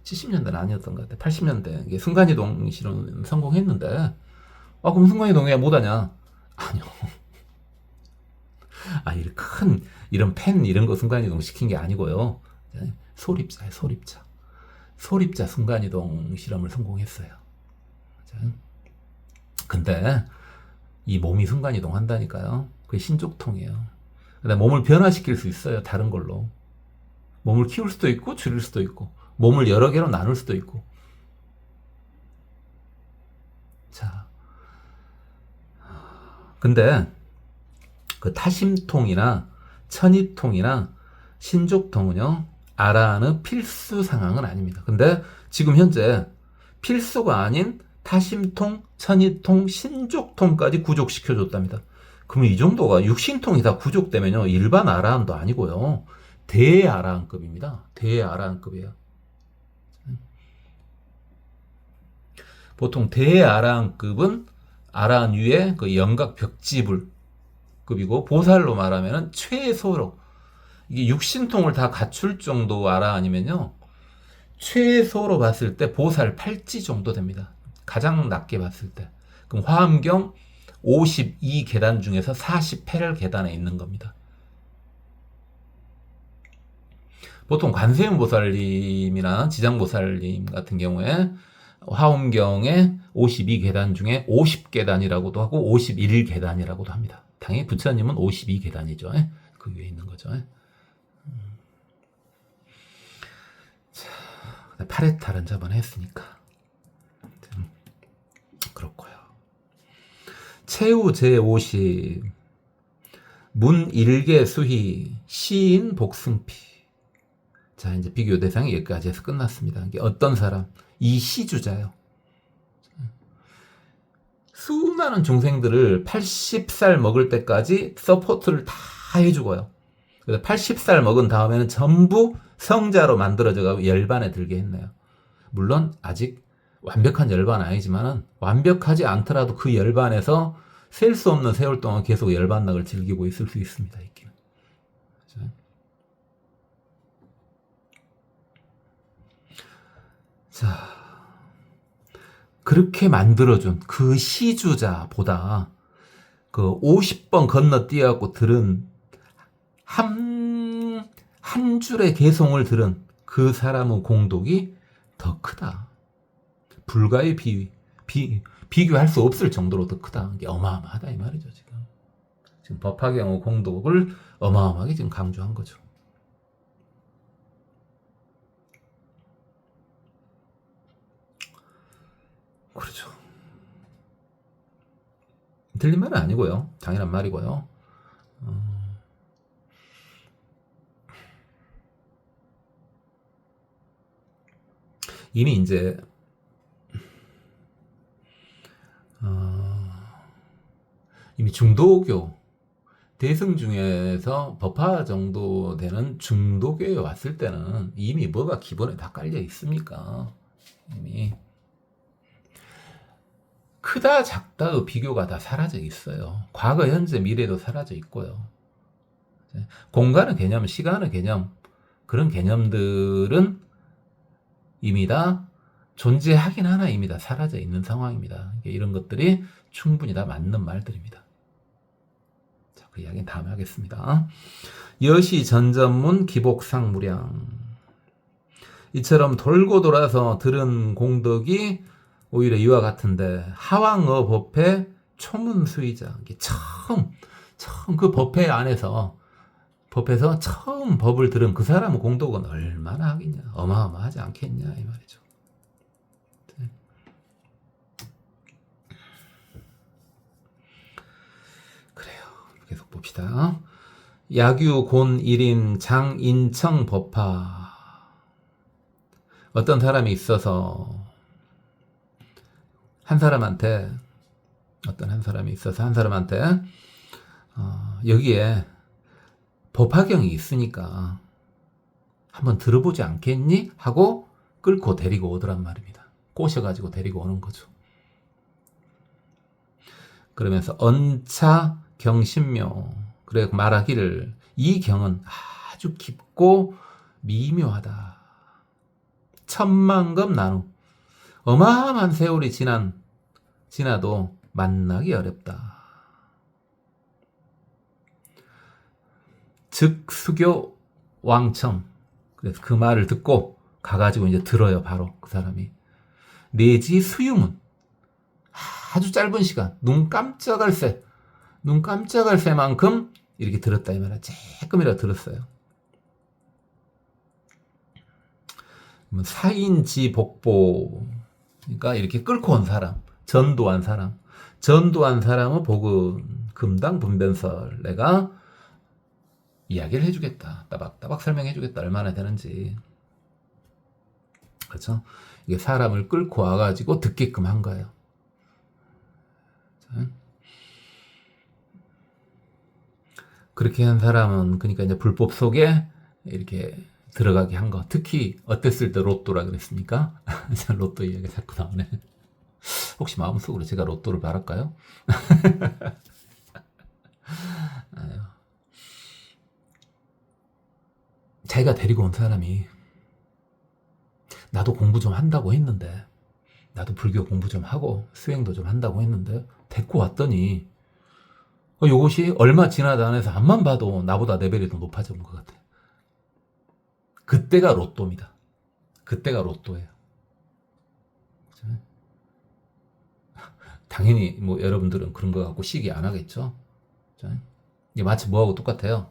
70년대는 아니었던 것 같아요. 80년대 이게 순간이동 실험 성공했는데, 아, 그럼 순간이동 왜 못하냐? 아니요. 아, 이런 펜 이런 거 순간이동 시킨 게 아니고요. 소립자예요, 소립자. 소립자 순간이동 실험을 성공했어요. 근데 이 몸이 순간이동 한다니까요. 그게 신족통이에요. 근데 몸을 변화시킬 수 있어요. 다른 걸로. 몸을 키울 수도 있고 줄일 수도 있고, 몸을 여러 개로 나눌 수도 있고. 자, 근데 그 타심통이나 천이통이나 신족통은요, 알아하는 필수 상황은 아닙니다. 근데 지금 현재 필수가 아닌 타심통, 천이통, 신족통까지 구족시켜줬답니다. 그럼 이 정도가 육신통이 다 구족되면요, 일반 아라한도 아니고요, 대아라한급입니다. 대아라한급이에요. 보통 대아라한급은 아라한 위에 그 영각 벽지불급이고, 보살로 말하면 최소로, 이게 육신통을 다 갖출 정도 아라한이면요, 최소로 봤을 때 보살 팔찌 정도 됩니다. 가장 낮게 봤을 때. 그럼 화엄경 52계단 중에서 48열 계단에 있는 겁니다. 보통 관세음 보살님이나 지장보살님 같은 경우에 화엄경의 52계단 중에 50계단이라고도 하고 51계단이라고도 합니다. 당연히 부처님은 52계단이죠. 그 위에 있는 거죠. 자, 파레탈은 저번에 했으니까 그렇고요. 최후 제50 문일계 수희 시인 복승피. 자, 이제 비교 대상이 여기까지 해서 끝났습니다. 이게 어떤 사람? 이 시주자요. 수많은 중생들을 80살 먹을 때까지 서포트를 다 해주고요. 그래서 80살 먹은 다음에는 전부 성자로 만들어져가고 열반에 들게 했네요. 물론 아직 완벽한 열반은 아니지만 완벽하지 않더라도 그 열반에서 셀 수 없는 세월 동안 계속 열반락을 즐기고 있을 수 있습니다. 있기는. 자, 그렇게 만들어준 그 시주자보다 그 50번 건너뛰어갖고 들은 한 줄의 개송을 들은 그 사람의 공덕이 더 크다. 불가의 비교할 수 없을 정도로 더 크다. 이게 어마어마하다 이 말이죠. 지금 법화경의 공덕을 어마어마하게 지금 강조한 거죠. 그렇죠. 틀린 말은 아니고요. 당연한 말이고요. 이미 이제 이미 중도교 대승 중에서 법화 정도 되는 중도교에 왔을 때는 이미 뭐가 기본에 다 깔려 있습니까? 이미 크다 작다의 비교가 다 사라져 있어요. 과거, 현재, 미래도 사라져 있고요. 공간의 개념, 시간의 개념, 그런 개념들은 이미 다 존재하긴 하나 이미 다 사라져 있는 상황입니다. 이런 것들이 충분히 다 맞는 말들입니다. 자, 그 이야기는 다음에 하겠습니다. 여시 전전문 기복상무량. 이처럼 돌고 돌아서 들은 공덕이 오히려 이와 같은데, 하왕어 법회 초문수의자. 이게 처음 그 법회 안에서, 법에서 처음 법을 들은 그 사람의 공덕은 얼마나 하겠냐. 어마어마하지 않겠냐, 이 말이죠. 그래요. 계속 봅시다. 야규 곤 일임 장인청 법화. 어떤 사람이 있어서 한 사람한테 여기에 법화경이 있으니까 한번 들어보지 않겠니? 하고 끌고 데리고 오더란 말입니다. 꼬셔가지고 데리고 오는 거죠. 그러면서 언차 경신묘. 그래 말하기를 이 경은 아주 깊고 미묘하다. 천만급 나누. 어마어마한 세월이 지나도 만나기 어렵다. 즉 수교 왕청. 그래서 그 말을 듣고 가가지고 이제 들어요. 바로 그 사람이. 내지 수유문. 아주 짧은 시간. 눈 깜짝할 새만큼 이렇게 들었다 이 말이야. 조금이라도 들었어요. 사인지 복보. 그러니까 이렇게 끌고 온 사람, 전도한 사람의 복은 금당 분변설. 내가 이야기를 해주겠다. 따박따박 설명해주겠다. 얼마나 되는지. 그렇죠? 이게 사람을 끌고 와가지고 듣게끔 한 거예요. 그렇게 한 사람은 그러니까 이제 불법 속에 이렇게 들어가게 한 거. 특히 어땠을 때 로또라 그랬습니까? 로또 이야기 자꾸 나오네. 혹시 마음속으로 제가 로또를 바랄까요? 자기가 데리고 온 사람이 나도 공부 좀 한다고 했는데, 나도 불교 공부 좀 하고 수행도 좀 한다고 했는데 데리고 왔더니 요것이 얼마 지나지 않아서 앞만 봐도 나보다 레벨이 더 높아진 것 같아. 그때가 로또입니다. 그때가 로또예요. 당연히 뭐 여러분들은 그런 거 갖고 시기 안 하겠죠. 이게 마치 뭐하고 똑같아요.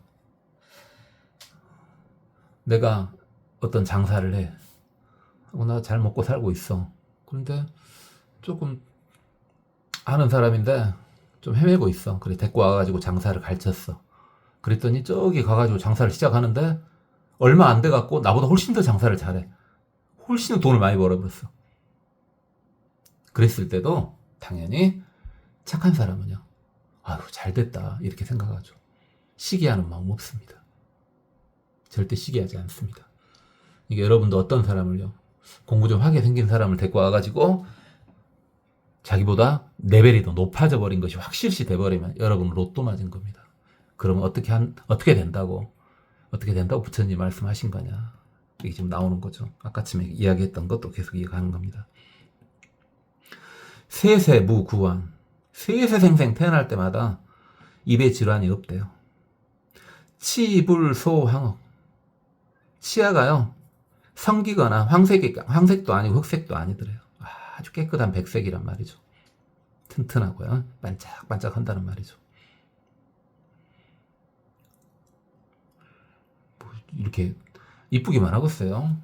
내가 어떤 장사를 해. 나 잘 먹고 살고 있어. 그런데 조금 아는 사람인데 좀 헤매고 있어. 그래 데리고 와가지고 장사를 가르쳤어. 그랬더니 저기 가가지고 장사를 시작하는데 얼마 안 돼갖고 나보다 훨씬 더 장사를 잘해. 훨씬 더 돈을 많이 벌어버렸어. 그랬을 때도 당연히 착한 사람은요. 아유 잘됐다 이렇게 생각하죠. 시기하는 마음 없습니다. 절대 시기하지 않습니다. 이게 여러분도 어떤 사람을요. 공부 좀 하게 생긴 사람을 데리고 와가지고 자기보다 레벨이 더 높아져 버린 것이 확실시 돼버리면 여러분은 로또 맞은 겁니다. 그러면 어떻게 된다고 부처님 말씀하신 거냐. 이게 지금 나오는 거죠. 아까쯤에 이야기했던 것도 계속 이해가는 겁니다. 세세무구원. 세세생생 태어날 때마다 입에 질환이 없대요. 치불소황억. 치아가요. 성기거나 황색도 아니고 흑색도 아니더래요. 아주 깨끗한 백색이란 말이죠. 튼튼하고요. 반짝반짝 한다는 말이죠. 뭐 이렇게 이쁘기만 하겠어요.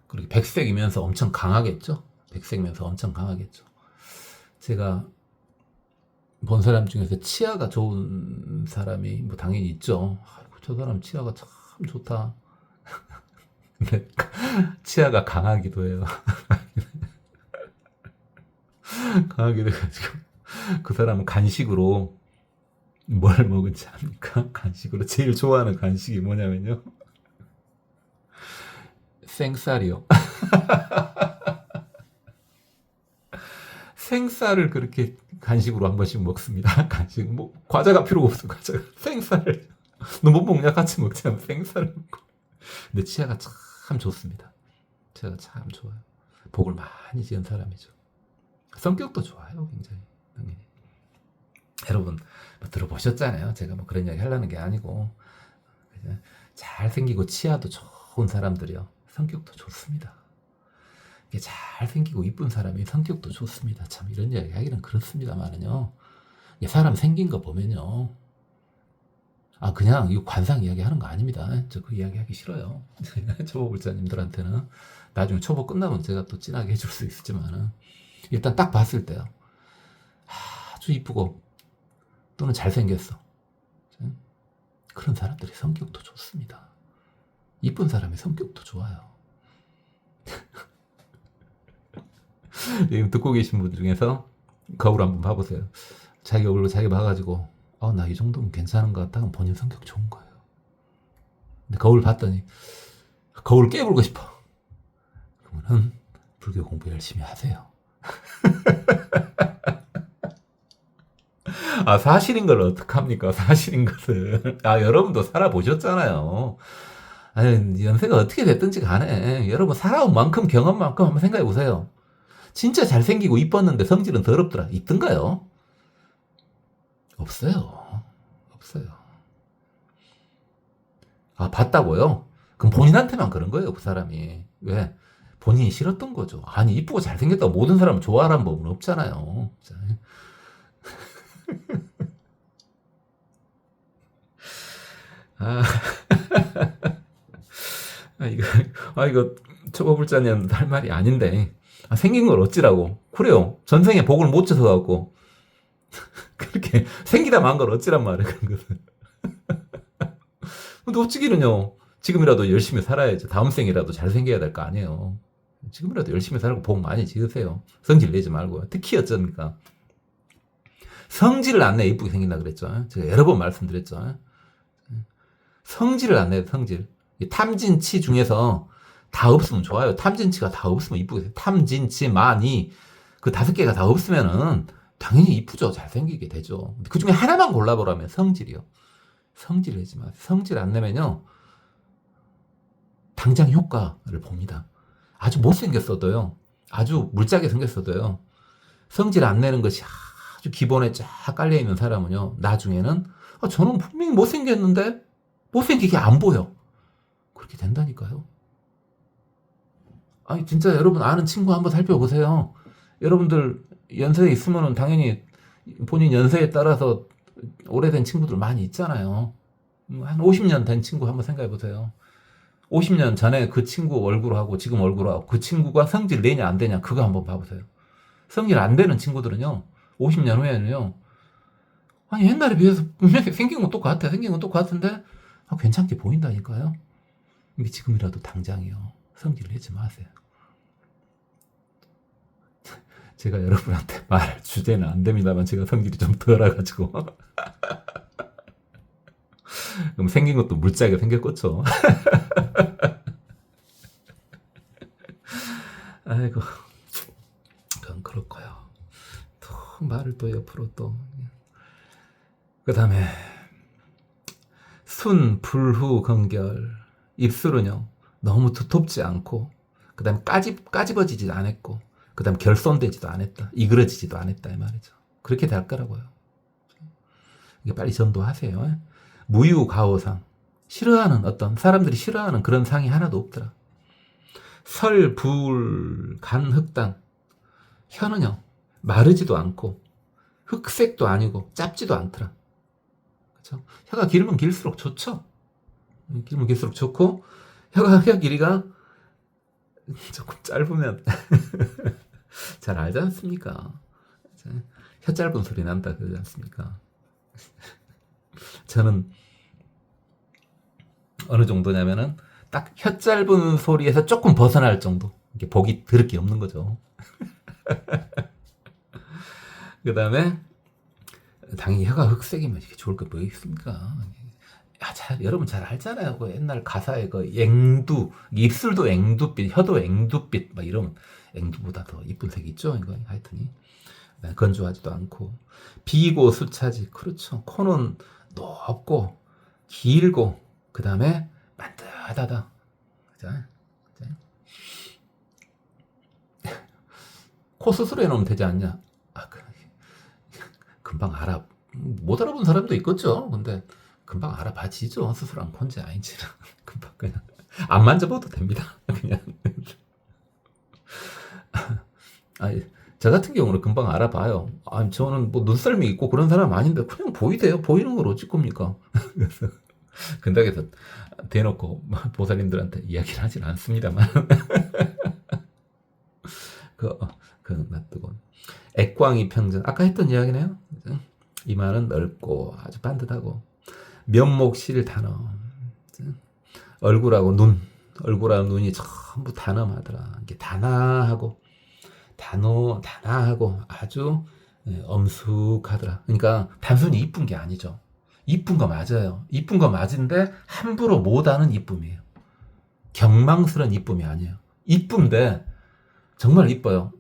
그렇게 백색이면서 엄청 강하겠죠. 제가 본 사람 중에서 치아가 좋은 사람이 뭐 당연히 있죠. 아이고, 저 사람 치아가 참 좋다. 근데 치아가 강하기도 해요. 강하기도 해가지고 그 사람은 간식으로 뭘 먹은지 압니까? 간식으로 제일 좋아하는 간식이 뭐냐면요. 생쌀이요. 생쌀을 그렇게 간식으로 한 번씩 먹습니다. 간식 뭐 과자가 필요가 없어. 과자가 생쌀을 너 못 먹냐? 같이 먹자. 생쌀을 먹고. 근데 치아가 참 좋습니다. 치아가 참 좋아요. 복을 많이 지은 사람이죠. 성격도 좋아요. 굉장히 당연히. 여러분 뭐 들어보셨잖아요. 제가 뭐 그런 이야기 하려는 게 아니고 잘생기고 치아도 좋은 사람들이요. 성격도 좋습니다. 이게 잘생기고 이쁜 사람이 성격도 좋습니다. 참 이런 이야기 하기는 그렇습니다만은요. 사람 생긴 거 보면요. 그냥 이거 관상 이야기 하는 거 아닙니다. 저 그 이야기 하기 싫어요. 초보 불자님들한테는. 나중에 초보 끝나면 제가 또 진하게 해줄 수 있지만은. 일단 딱 봤을 때요. 아주 이쁘고, 또는 잘생겼어. 그런 사람들이 성격도 좋습니다. 이쁜 사람의 성격도 좋아요. 지금 듣고 계신 분 중에서 거울 한번 봐보세요. 자기 얼굴 자기 봐가지고 나 이 정도면 괜찮은 것 같다. 그럼 본인 성격 좋은 거예요. 근데 거울 봤더니 거울 깨물고 싶어. 그러면 불교 공부 열심히 하세요. 사실인 걸 어떡합니까? 사실인 것을. 여러분도 살아보셨잖아요. 연세가 어떻게 됐든지 간에 여러분 살아온 만큼 경험만큼 한번 생각해 보세요. 진짜 잘생기고 이뻤는데 성질은 더럽더라. 있던가요? 없어요. 없어요. 봤다고요? 그럼 본인한테만 그런 거예요, 그 사람이. 왜? 본인이 싫었던 거죠. 이쁘고 잘생겼다고 모든 사람을 좋아하라는 법은 없잖아요. 이거 초보불자님 할 말이 아닌데. 생긴 걸 어찌라고. 그래요. 전생에 복을 못 줘서 갖고. 그렇게 생기다 만 걸 어찌란 말이에요, 그런 것은. 근데 어찌기는요. 지금이라도 열심히 살아야죠. 다음 생이라도 잘생겨야 될 거 아니에요. 지금이라도 열심히 살고 복 많이 지으세요. 성질 내지 말고. 특히 어쩝니까? 성질을 안 내야 이쁘게 생긴다 그랬죠. 제가 여러 번 말씀드렸죠. 성질을 안 내야 성질. 탐진치 중에서 다 없으면 좋아요. 탐진치가 다 없으면 이쁘게. 탐진치, 마니 그 5개가 다 없으면은 당연히 이쁘죠. 잘생기게 되죠. 그 중에 하나만 골라보라면 성질이요. 성질 내지 마세요. 성질 안 내면요. 당장 효과를 봅니다. 아주 못생겼어도요. 아주 물짜게 생겼어도요. 성질 안 내는 것이 아주 기본에 쫙 깔려있는 사람은요. 나중에는 저는 분명히 못생겼는데 못생기게 안 보여. 그렇게 된다니까요. 진짜 여러분 아는 친구 한번 살펴보세요. 여러분들 연세에 있으면은 당연히 본인 연세에 따라서 오래된 친구들 많이 있잖아요. 한 50년 된 친구 한번 생각해 보세요. 50년 전에 그 친구 얼굴하고 지금 얼굴하고 그 친구가 성질 내냐 안 되냐 그거 한번 봐보세요. 성질 안 되는 친구들은요. 50년 후에는요. 옛날에 비해서 분명히 생긴 건 똑같아. 생긴 건 똑같은데 괜찮게 보인다니까요. 근데 지금이라도 당장이요. 성질 내지 마세요. 제가 여러분한테 말할 주제는 안 됩니다만 제가 성질이 좀 덜해가지고 그럼 생긴 것도 물짜게 생겼겠죠. 아이고 그건 그렇고요. 또 말을 또 옆으로 또 그 다음에 순, 불후, 건결 입술은요 너무 두텁지 않고 그 다음에 까집어지지도 않았고 그 다음에 결손되지도 않았다. 이그러지지도 않았다 이 말이죠. 그렇게 될 거라고요. 이게 빨리 전도하세요. 무유가오상 싫어하는 어떤 사람들이 싫어하는 그런 상이 하나도 없더라. 설, 불, 간, 흑당 혀는요 마르지도 않고 흑색도 아니고 짧지도 않더라. 그렇죠? 혀가 길면 길수록 좋죠. 길면 길수록 좋고 혀 길이가 조금 짧으면 잘 알지 않습니까? 혀 짧은 소리 난다 그러지 않습니까? 저는 어느 정도냐면은 딱 혀 짧은 소리에서 조금 벗어날 정도. 이게 복이 더럽게 없는 거죠. 그 다음에 당연히 혀가 흑색이면 이게 좋을 거 뭐 있습니까? 여러분 잘 알잖아요. 그 옛날 가사에 그 앵두 입술도 앵두빛, 혀도 앵두빛 막 이러면 앵두보다 더 이쁜 색이 있죠. 이거 하여튼이 건조하지도 않고 비고 수차지. 그렇죠. 코는 높고 길고 그 다음에 만듯하다. 그죠? 코 수술해 놓으면 되지 않냐? 금방 알아. 못 알아본 사람도 있겠죠. 근데 금방 알아봐지죠. 수술한 건지 아닌지는. 금방 그냥 안 만져봐도 됩니다. 그냥. 아니, 저 같은 경우는 금방 알아봐요. 아, 저는 뭐 눈썰미 있고 그런 사람 아닌데 그냥 보이대요. 보이는 걸 어쩔 겁니까? 그래서 근당에서 대놓고 보살님들한테 이야기를 하진 않습니다만 그, 그 놔두고 액광이 평전 아까 했던 이야기네요. 그죠? 이마는 넓고 아주 반듯하고 면목실 단어 얼굴하고 눈이 전부 단엄하더라. 이게 단아하고 단아하고 아주 엄숙하더라. 그러니까 단순히 이쁜 게 아니죠. 이쁜 거 맞아요. 이쁜 거 맞은데 함부로 못하는 이쁨이에요. 경망스러운 이쁨이 아니에요. 이쁜데 정말 이뻐요.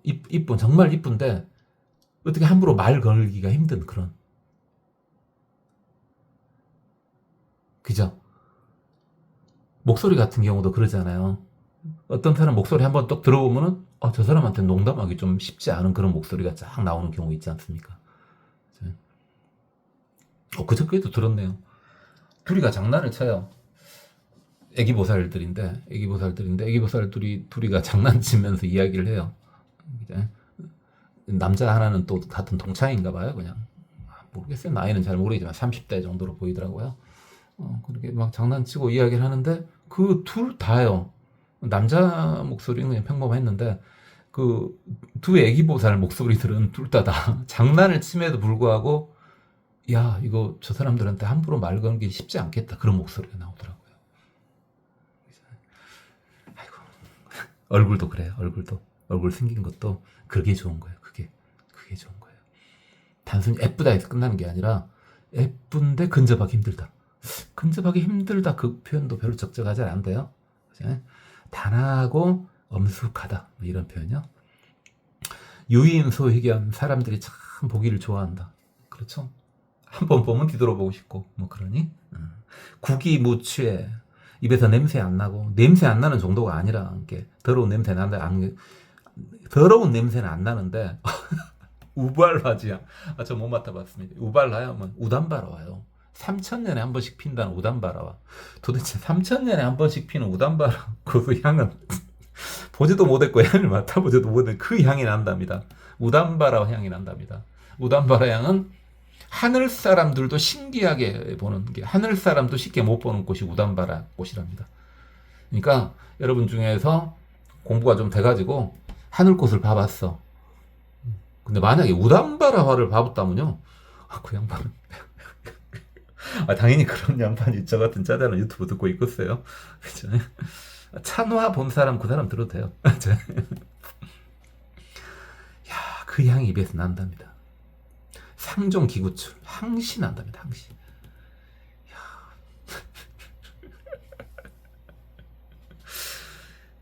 정말 이쁜데 어떻게 함부로 말 걸기가 힘든 그런. 그죠? 목소리 같은 경우도 그러잖아요. 어떤 사람 목소리 한번 딱 들어보면은 저 사람한테 농담하기 좀 쉽지 않은 그런 목소리가 쫙 나오는 경우 있지 않습니까? 그저께도 들었네요. 둘이가 장난을 쳐요. 애기보살 둘이가 장난치면서 이야기를 해요. 남자 하나는 또 같은 동창인가 봐요. 그냥 모르겠어요. 나이는 잘 모르겠지만 30대 정도로 보이더라고요. 그렇게 막 장난치고 이야기를 하는데 그 둘 다요. 남자 목소리는 그냥 평범했는데 그 두 애기보살 목소리들은 둘 다 장난을 침에도 불구하고 야 이거 저 사람들한테 함부로 말 거는 게 쉽지 않겠다 그런 목소리가 나오더라고요. 아이고 얼굴도 그래요. 얼굴 생긴 것도 그게 좋은 거예요. 그게 좋은 거예요. 단순히 예쁘다 해서 끝나는 게 아니라 예쁜데 근접하기 힘들다. 근접하기 힘들다 그 표현도 별로 적절하지 않은데요. 단아하고 엄숙하다 뭐 이런 표현이요. 유인소희견 사람들이 참 보기를 좋아한다. 그렇죠? 한번 보면 뒤돌아보고 싶고 뭐 그러니 구기무취해 입에서 냄새 안 나고 냄새 안 나는 정도가 아니라 이렇게 더러운 냄새 난다 더러운 냄새는 안 나는데 우발화지야. 저 못 맡아봤습니다. 우발화야면 우담바라 와요. 3000년에 한 번씩 핀다는 우담바라와 도대체 3000년에 한 번씩 피는 우담바라 그 향은 보지도 못했고 향을 맡아보지도 못했는데 그 향이 난답니다. 우담바라 향이 난답니다. 우담바라 향은 하늘 사람들도 신기하게 보는 게 하늘 사람도 쉽게 못 보는 꽃이 우담바라 꽃이랍니다. 그러니까 여러분 중에서 공부가 좀 돼가지고 하늘꽃을 봐봤어. 근데 만약에 우담바라화를 봐봤다면요, 그 양반은 당연히 그런 양반이 저 같은 짜잘한 유튜브 듣고 있겠어요. 그죠? 찬화 본 사람 그 사람 들어도 돼요. 야, 그 향이 입에서 난답니다. 상종 기구출 항시 난답니다. 항시.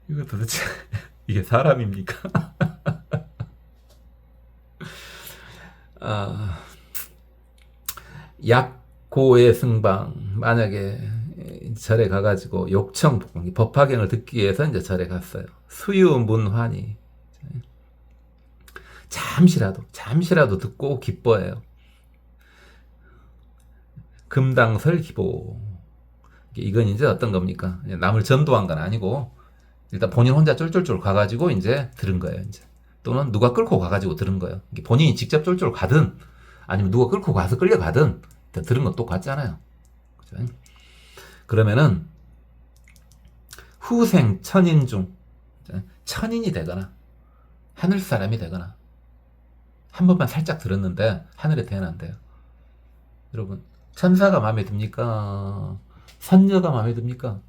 이거 도대체 이게 사람입니까? 약고의 승방 만약에 절에 가가지고 욕청 법화경을 듣기 위해서 이제 절에 갔어요. 수유문환이 잠시라도 듣고 기뻐해요. 금당설 기보. 이건 이제 어떤 겁니까? 남을 전도한 건 아니고 일단 본인 혼자 쫄쫄쫄 가가지고 이제 들은 거예요. 이제 또는 누가 끌고 가가지고 들은 거예요. 본인이 직접 쫄쫄 가든 아니면 누가 끌고 가서 끌려가든 들은 건 똑같잖아요. 그죠? 그러면은 후생 천인 중 천인이 되거나 하늘 사람이 되거나 한 번만 살짝 들었는데 하늘에 태어난대요. 여러분 천사가 마음에 듭니까? 선녀가 마음에 듭니까?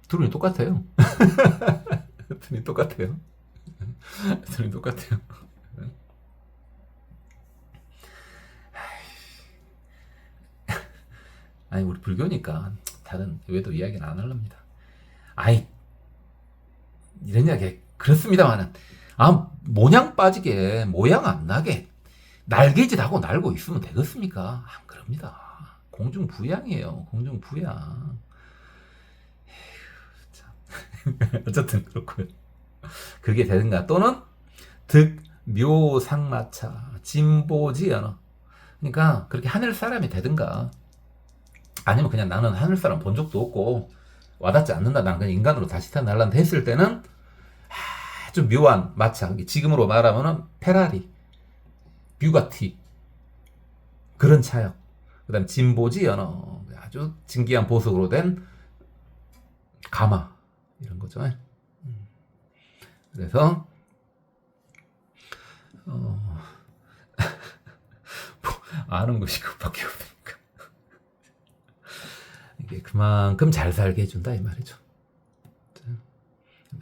둘이 똑같아요. 둘이 똑같아요. 둘이 똑같아요. 아니 우리 불교니까 다른 외도 이야기는 안 하렵니다. 이런 이야기 그렇습니다만은 모양 빠지게 모양 안 나게 날개짓하고 날고 있으면 되겠습니까? 안 그럽니다. 공중부양이에요. 공중부양. 어쨌든 그렇고요. 그게 되든가 또는 묘상마차, 진보지연어. 그러니까 그렇게 하늘 사람이 되든가, 아니면 그냥 나는 하늘 사람 본 적도 없고 와닿지 않는다, 난 그냥 인간으로 다시 태어날란다 했을 때는 아주 묘한 마차, 지금으로 말하면 페라리, 뷰가티, 그런 차요. 그 다음 진보지연어, 아주 진기한 보석으로 된 가마, 이런 거죠. 그래서 아는 것이 그밖에 없으니까 이게 그만큼 잘 살게 해준다 이 말이죠.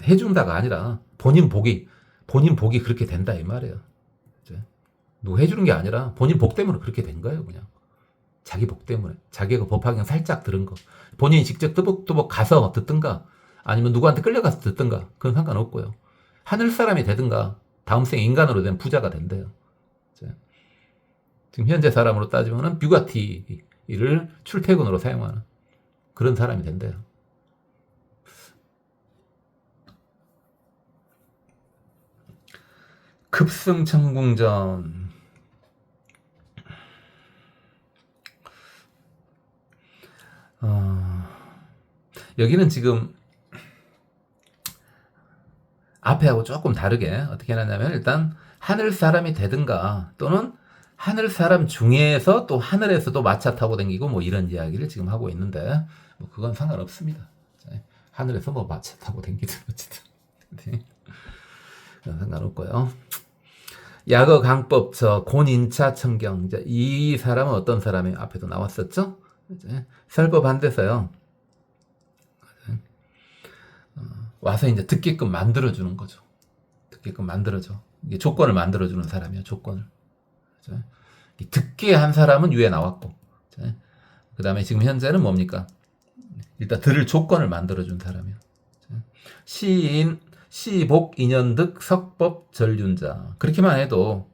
해준다가 아니라 본인 복이 그렇게 된다 이 말이에요. 누구 해주는 게 아니라 본인 복 때문에 그렇게 된 거예요. 그냥 자기 복 때문에, 자기가 법화경 살짝 들은 거, 본인이 직접 뚜벅뚜벅 가서 듣든가 아니면 누구한테 끌려가서 듣든가 그건 상관없고요. 하늘 사람이 되든가 다음 생 인간으로 된 부자가 된대요. 지금 현재 사람으로 따지면은 뷰가티를 출퇴근으로 사용하는 그런 사람이 된대요. 급승천궁전. 여기는 지금 앞에하고 조금 다르게 어떻게 해놨냐면, 일단 하늘 사람이 되든가 또는 하늘 사람 중에서 또 하늘에서도 마차 타고 다니고 뭐 이런 이야기를 지금 하고 있는데, 뭐 그건 상관없습니다. 하늘에서 뭐 마차 타고 다니든 어쨌든 그건 상관없고요. 야거 강법처 곤인차 청경, 이제 이 사람은 어떤 사람이 앞에도 나왔었죠? 이제 설법한데서요, 와서 이제 듣게끔 만들어주는 거죠. 듣게끔 만들어줘. 이게 조건을 만들어주는 사람이에요. 조건을. 듣게 한 사람은 위에 나왔고, 그 다음에 지금 현재는 뭡니까? 일단 들을 조건을 만들어준 사람이에요. 시인, 시복, 인연득, 석법, 전륜자. 그렇게만 해도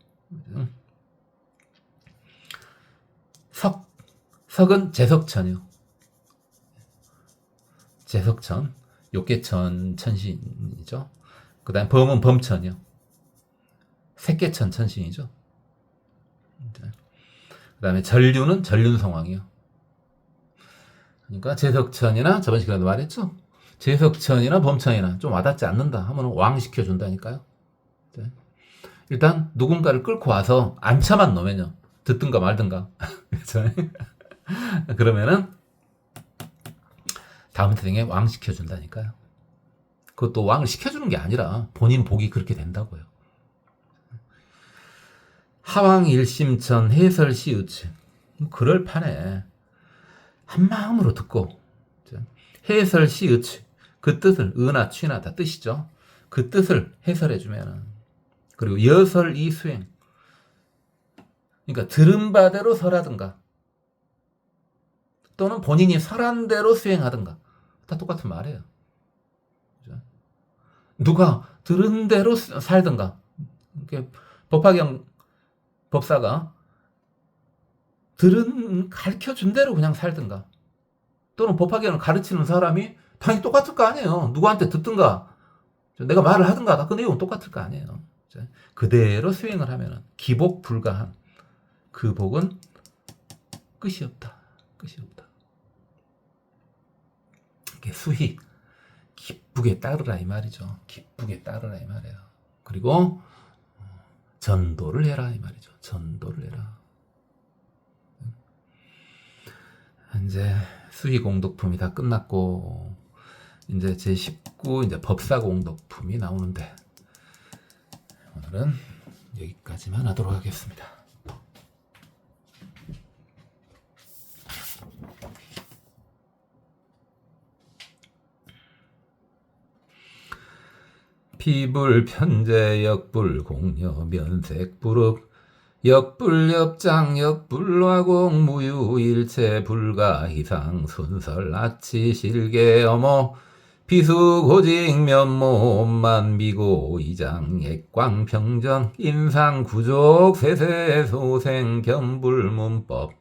석은 제석천이요. 제석천, 욕계천 천신이죠. 그 다음에 범은 범천이요. 색계천 천신이죠. 그 다음에 전륜은 전륜성왕이요. 그러니까 제석천이나 저번 시간에도 말했죠. 제석천이나 범천이나 좀 와닿지 않는다 하면 왕 시켜준다니까요. 일단 누군가를 끌고 와서 앉혀만 놓으면요, 듣든가 말든가 그러면은 다음 생에 왕 시켜준다니까요. 그것도 왕을 시켜주는 게 아니라 본인 복이 그렇게 된다고요. 하왕 일심천 해설시우치, 그럴 판에 한 마음으로 듣고 해설시우치, 그 뜻을, 의나 취나 다 뜻이죠. 그 뜻을 해설해주면, 그리고 여설이수행, 그러니까 들은 바대로 설하든가 또는 본인이 설한 대로 수행하든가 다 똑같은 말이에요. 누가 들은 대로 살든가, 법화경 법사가 가르쳐준 대로 그냥 살든가, 또는 법화경을 가르치는 사람이 당연히 똑같을 거 아니에요. 누구한테 듣든가 내가 말을 하든가 다 그 내용은 똑같을 거 아니에요. 그대로 수행을 하면 기복 불가한 그 복은 끝이 없다. 끝이 없다. 이게 수희, 기쁘게 따르라 이 말이죠. 기쁘게 따르라 이 말이에요. 그리고 전도를 해라 이 말이죠. 전도를 해라. 이제 수희 공덕품이 다 끝났고 이제 제19 이제 법사 공덕품이 나오는데, 오늘은 여기까지만 하도록 하겠습니다. 피불 편제 역불 공여 면색 부륵 역불 엽장 역불 화공 무유 일체 불가 희상 순설 아치 실계 어모 비수 고직 면모 만 미고 이장 액광 평전 인상 구족 세세 소생 겸불 문법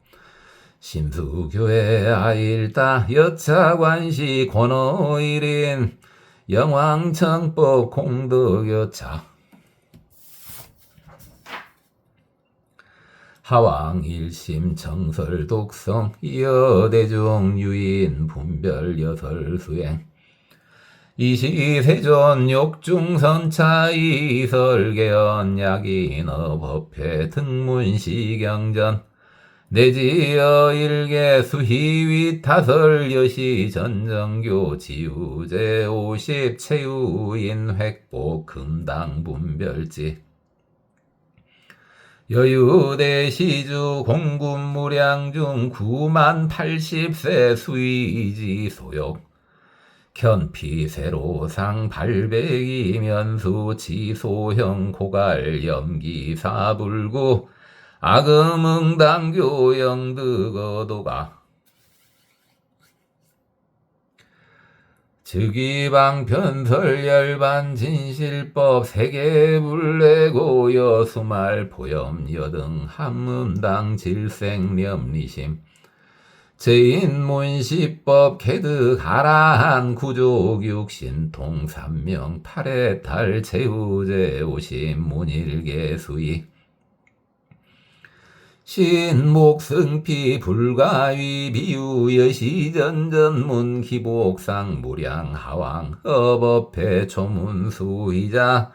심수교회 아일다 여차관시 권어일인 영왕청법 공덕여차. 하왕 일심 정설 독성 이어대중 유인 분별 여설 수행 이시세존 욕중선차 이설계언 약인어 법회 등문시경전 내지어 일개 수희윗 타설 여시 전정교 지우제 50 체유인 획복 금당 분별지 여유대 시주 공군 무량 중 9만 80세 수의지 소욕 견피 세로상 발백이 면수 지소형 고갈 염기 사불구 아금응당교 영득어도가 즉위방 변설 열반 진실법 세계불례고 여수말 보염 여등 한문당 질생렴리심 제인문시법 개득 하라한 구족 육신 통삼명 팔해탈 제우제 오심 문일계 수이 신목승피 불가위 비유 여시전전문 기복상 무량 하왕 어법회 초문수이자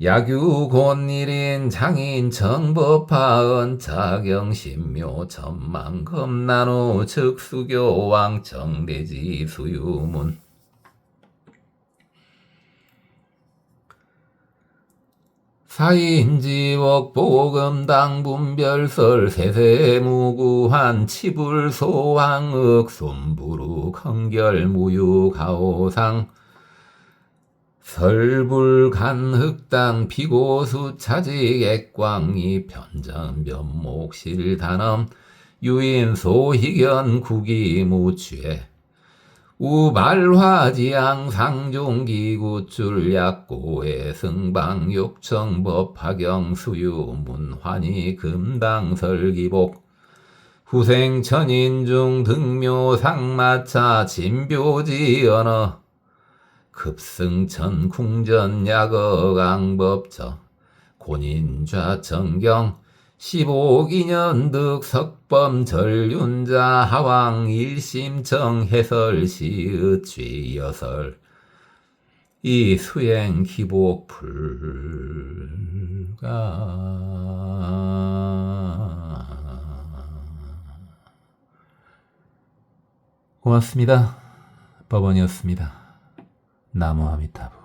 야규 곤일인 장인 정법하 언차경 신묘 전망 검나노 즉수교 왕정대지 수유문 사인지옥 보금당 분별설 세세무구한 치불소왕흑 손부루 컨결무유가오상 설불간흑당 비고수 차직 액광이 편전변목실단엄 유인소희견 구기무취에 우발화지양 상종기구줄 약고의 승방육청법화경 수유문환이 금당설기복 후생천인중 등묘상마차 진묘지 언어 급승천 궁전 약어강법저 곤인좌정경 15기년득 석범 전륜자 하왕 일심청 해설 시읒쥐 여설 이 수행 기복 불가. 고맙습니다. 법원이었습니다. 나무 아미타부.